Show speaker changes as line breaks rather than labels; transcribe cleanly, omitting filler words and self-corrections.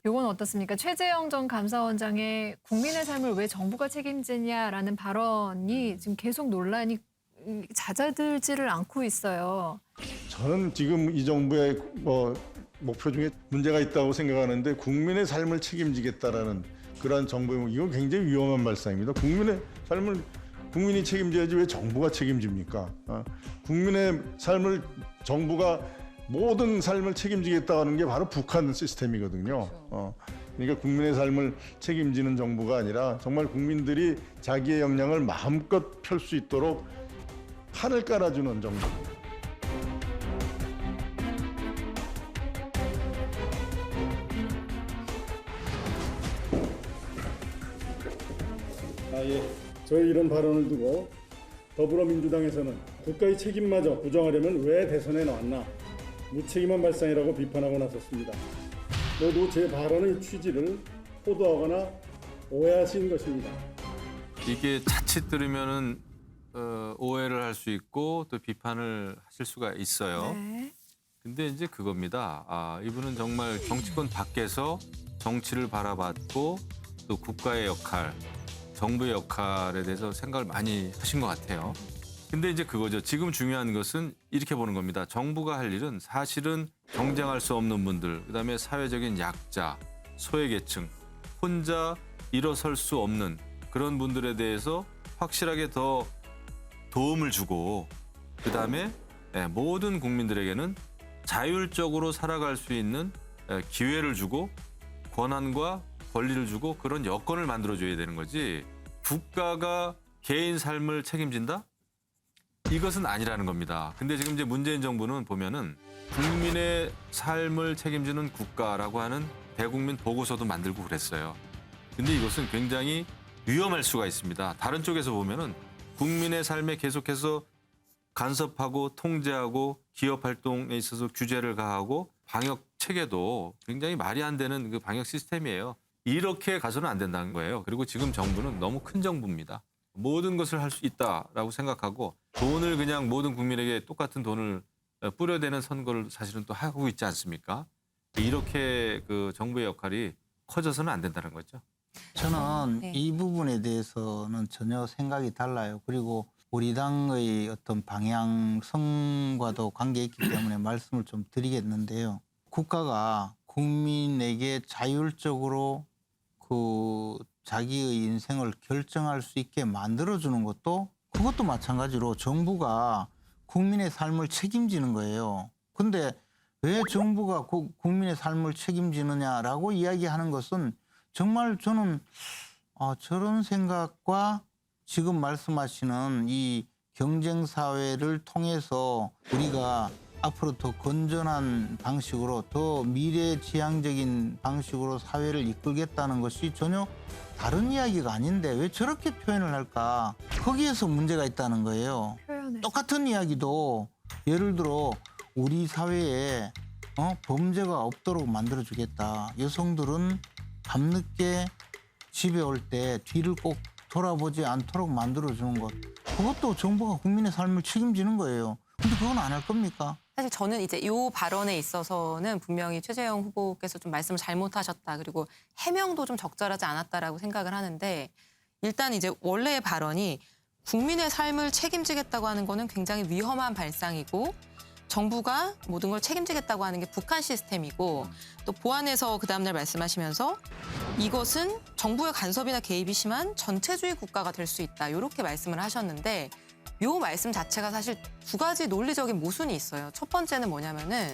요건 어떻습니까? 최재형 전 감사원장의 국민의 삶을 왜 정부가 책임지냐라는 발언이 지금 계속 논란이 잦아들지를 않고 있어요.
저는 지금 이 정부의 목표 중에 문제가 있다고 생각하는데 국민의 삶을 책임지겠다라는 그러한 정부의 이거 굉장히 위험한 발상입니다. 국민의 삶을 국민이 책임져야지 왜 정부가 책임집니까? 국민의 삶을 정부가 모든 삶을 책임지겠다는 게 바로 북한 시스템이거든요. 그러니까 국민의 삶을 책임지는 정부가 아니라 정말 국민들이 자기의 역량을 마음껏 펼 수 있도록 판을 깔아주는 정부.
저의 이런 발언을 두고 더불어민주당에서는 국가의 책임마저 부정하려면 왜 대선에 나왔나 무책임한 발상이라고 비판하고 나섰습니다. 모두 제 발언의 취지를 호도하거나 오해하신 것입니다.
이게 자칫 들으면은 오해를 할 수 있고 또 비판을 하실 수가 있어요.
네.
근데 이제 그겁니다. 이분은 정말 정치권 밖에서 정치를 바라봤고 또 국가의 역할, 정부의 역할에 대해서 생각을 많이 하신 것 같아요. 근데 이제 그거죠. 지금 중요한 것은 이렇게 보는 겁니다. 정부가 할 일은 사실은 경쟁할 수 없는 분들, 그다음에 사회적인 약자, 소외계층, 혼자 일어설 수 없는 그런 분들에 대해서 확실하게 더 도움을 주고 그다음에 모든 국민들에게는 자율적으로 살아갈 수 있는 기회를 주고 권한과 권리를 주고 그런 여건을 만들어줘야 되는 거지. 국가가 개인 삶을 책임진다? 이것은 아니라는 겁니다. 근데 지금 이제 문재인 정부는 보면은 국민의 삶을 책임지는 국가라고 하는 대국민 보고서도 만들고 그랬어요. 근데 이것은 굉장히 위험할 수가 있습니다. 다른 쪽에서 보면은 국민의 삶에 계속해서 간섭하고 통제하고 기업 활동에 있어서 규제를 가하고 방역 체계도 굉장히 말이 안 되는 그 방역 시스템이에요. 이렇게 가서는 안 된다는 거예요. 그리고 지금 정부는 너무 큰 정부입니다. 모든 것을 할 수 있다라고 생각하고 돈을 그냥 모든 국민에게 똑같은 돈을 뿌려대는 선거를 사실은 또 하고 있지 않습니까? 이렇게 그 정부의 역할이 커져서는 안 된다는 거죠.
저는
네.
이 부분에 대해서는 전혀 생각이 달라요. 그리고 우리 당의 어떤 방향성과도 관계 있기 때문에 말씀을 좀 드리겠는데요. 국가가 국민에게 자율적으로 그 자기의 인생을 결정할 수 있게 만들어주는 것도 그것도 마찬가지로 정부가 국민의 삶을 책임지는 거예요. 근데 왜 정부가 국민의 삶을 책임지느냐라고 이야기하는 것은 정말 저는 저런 생각과 지금 말씀하시는 이 경쟁사회를 통해서 우리가 앞으로 더 건전한 방식으로 더 미래지향적인 방식으로 사회를 이끌겠다는 것이 전혀 다른 이야기가 아닌데 왜 저렇게 표현을 할까? 거기에서 문제가 있다는 거예요.
표현에.
똑같은 이야기도 예를 들어 우리 사회에 범죄가 없도록 만들어주겠다. 여성들은 밤늦게 집에 올 때 뒤를 꼭 돌아보지 않도록 만들어주는 것. 그것도 정부가 국민의 삶을 책임지는 거예요. 근데 그건 안 할 겁니까?
사실 저는 이제 이 발언에 있어서는 분명히 최재형 후보께서 좀 말씀을 잘못하셨다. 그리고 해명도 좀 적절하지 않았다라고 생각을 하는데 일단 이제 원래의 발언이 국민의 삶을 책임지겠다고 하는 거는 굉장히 위험한 발상이고 정부가 모든 걸 책임지겠다고 하는 게 북한 시스템이고 또 보안에서 그 다음날 말씀하시면서 이것은 정부의 간섭이나 개입이 심한 전체주의 국가가 될 수 있다. 이렇게 말씀을 하셨는데 이 말씀 자체가 사실 두 가지 논리적인 모순이 있어요. 첫 번째는 뭐냐면은